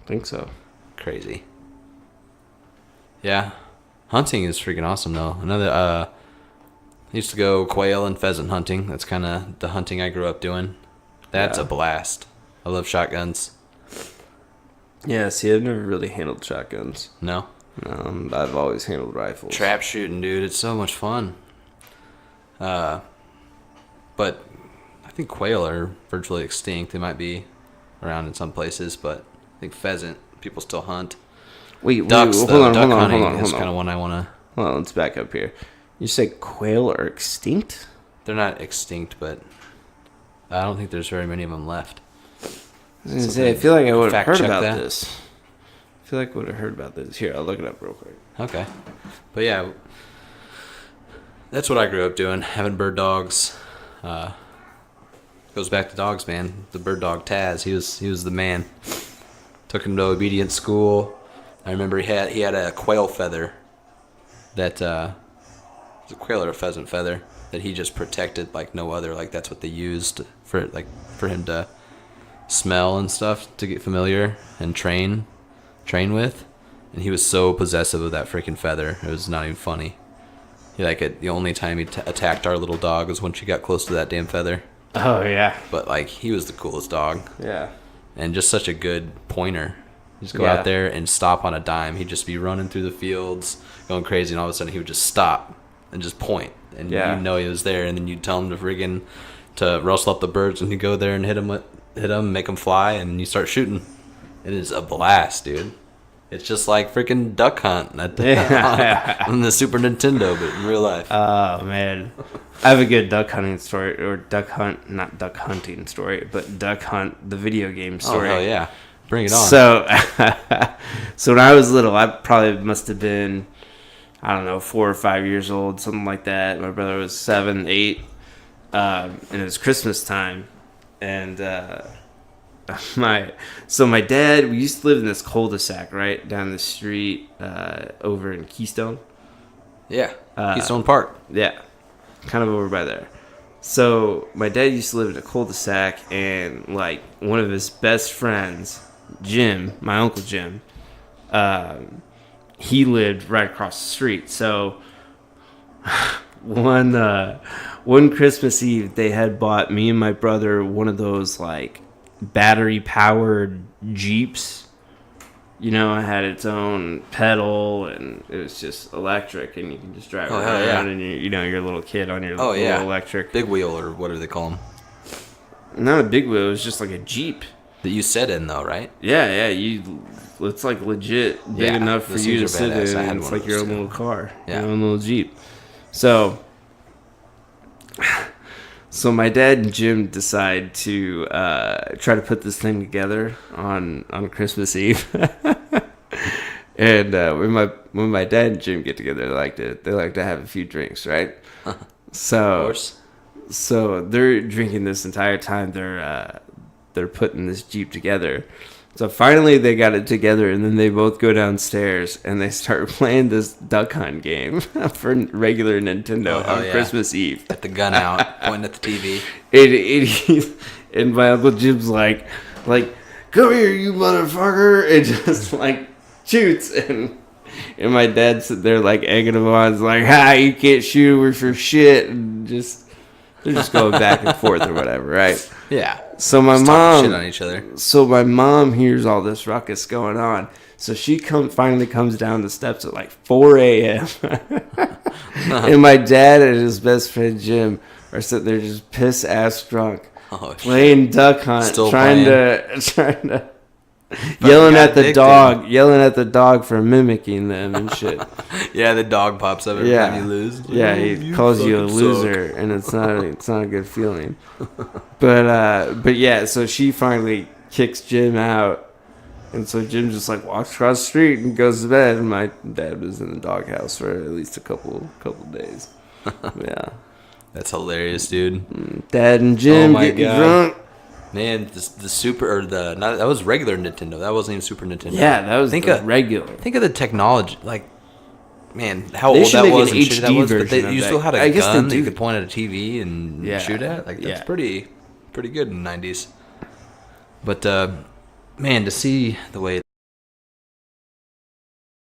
think so. Crazy. Yeah. Hunting is freaking awesome, though. I used to go quail and pheasant hunting. That's kind of the hunting I grew up doing. That's a blast. I love shotguns. Yeah, see, I've never really handled shotguns. No? I've always handled rifles. Trap shooting, dude. It's so much fun. But I think quail are virtually extinct. They might be around in some places, but I think pheasant, people still hunt. Ducks, hold though. on, Duck hold on, hunting hold on, is hold on. kind of one I want to... Well, let's back up here. You say quail are extinct? They're not extinct, but I don't think there's very many of them left. I feel like I would have Fact heard check about that. this. I feel like I would have heard about this. Here, I'll look it up real quick. Okay. But yeah, that's what I grew up doing, having bird dogs. Goes back to dogs, man. The bird dog Taz, he was the man. Took him to obedience school. I remember he had a quail feather that was a quail or a pheasant feather that he just protected like no other. Like that's what they used for him to smell and stuff, to get familiar and train with. And he was so possessive of that freaking feather, it was not even funny. The only time he attacked our little dog was when she got close to that damn feather. Oh, yeah. But like he was the coolest dog. Yeah. And just such a good pointer. Just go out there and stop on a dime. He'd just be running through the fields, going crazy, and all of a sudden he would just stop and just point. And you know he was there, and then you'd tell him to rustle up the birds, and he'd go there and hit them, make them fly, and you start shooting. It is a blast, dude. It's just like freaking duck hunt on the Super Nintendo, but in real life. Oh, man. I have a good duck hunting story, or not duck hunting story, but duck hunt, the video game story. Oh, hell yeah. Bring it on. So when I was little, I probably must have been, I don't know, 4 or 5 years old, something like that. My brother was 7, 8, and it was Christmas time, and my dad, we used to live in this cul-de-sac right down the street over in Keystone. Yeah, Keystone Park. Yeah, kind of over by there. So my dad used to live in a cul-de-sac, and like one of his best friends, Jim, my uncle Jim, he lived right across the street. So one Christmas Eve, they had bought me and my brother one of those like battery powered Jeeps. You know, it had its own pedal, and it was just electric, and you can just drive around, and you're a little kid on your little electric big wheel, or what do they call them? Not a big wheel. It was just like a Jeep That you sit in, though, right? Yeah. It's like legit big enough for you to sit in. And it's like your own little car, your own little Jeep. So my dad and Jim decide to try to put this thing together on Christmas Eve. And when my dad and Jim get together, they like to have a few drinks, right? So, of course. So they're drinking this entire time. They're putting this Jeep together. So finally they got it together, and then they both go downstairs and they start playing this duck hunt game for regular Nintendo on Christmas Eve. Got the gun out, pointing at the TV. And my Uncle Jim's like, come here, you motherfucker, and just like shoots, and my dad's sitting there like egging him on. It's like, you can't shoot, we're for shit, and they're just going back and forth or whatever, right? Yeah. So my just mom shit on each other. So my mom hears all this ruckus going on. So she finally comes down the steps at like 4 a.m. And my dad and his best friend Jim are sitting there just piss ass drunk, playing duck hunt, Still trying to yelling at the dog for mimicking them and shit. Yeah, the dog pops up every time you lose. Yeah, he calls you a loser, and it's not a good feeling. But yeah, so she finally kicks Jim out, and so Jim just like walks across the street and goes to bed. And my dad was in the doghouse for at least a couple days. Yeah, that's hilarious, dude. Dad and Jim getting drunk. Man, that was regular Nintendo. That wasn't even Super Nintendo. Yeah, that was regular. Think of the technology, like, man, how old that was and shit that was. But you still had a gun that you could point at a TV and shoot at. Like, that's pretty good in the 90s. But man, to see the way